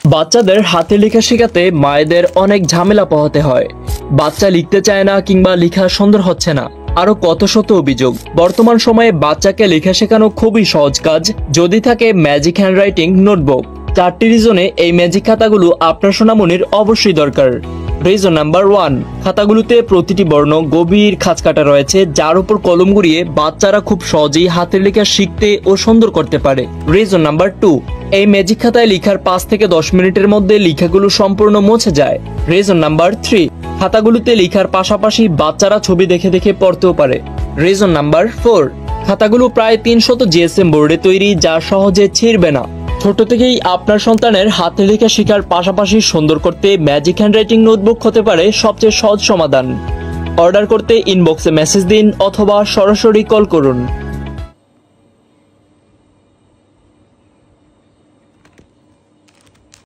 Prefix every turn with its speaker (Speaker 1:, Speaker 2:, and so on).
Speaker 1: বাচ্চাদের হাতে লেখা শেখাতে মায়েদের অনেক ঝামেলা পোহাতে হয়। বাচ্চা লিখতে চায় না কিংবা লেখা সুন্দর হচ্ছে না, আরো কত শত অভিযোগ। বর্তমান সময়ে বাচ্চাকে লেখা শেখানো খুবই সহজ কাজ, যদি থাকে ম্যাজিক হ্যান্ডরাইটিং নোটবুক। 4টি রিজনে এই ম্যাজিক খাতাগুলো আপনার সোনামণির অবশ্যই দরকার। রিজন নাম্বার 1, খাতাগুলোতে প্রতিটি বর্ণ গভীর খাঁজ কাটা রয়েছে, যার উপর কলম ঘুরিয়ে বাচ্চারা খুব সহজেই হাতের লেখা শিখতে ও সুন্দর করতে পারে। রিজন নাম্বার 2, এই ম্যাজিক খাতায় লেখার 5 থেকে 10 মিনিটের মধ্যে লেখাগুলো সম্পূর্ণ মুছে যায়। রিজন নাম্বার 3, খাতাগুলোতে লেখার পাশাপাশি বাচ্চারা ছবি দেখে দেখে পড়তেও পারে। রিজন নাম্বার 4, খাতাগুলো প্রায় 300 জিএসএম বোর্ডে তৈরি, যা সহজে ছিঁড়বে না। ছোট থেকেই আপনার সন্তানের হাতে লেখা শেখার পাশাপাশি সুন্দর করতে ম্যাজিক হ্যান্ডরাইটিং নোটবুক হতে পারে সবচেয়ে সহজ সমাধান। অর্ডার করতে ইনবক্সে মেসেজ দিন অথবা সরাসরি কল করুন।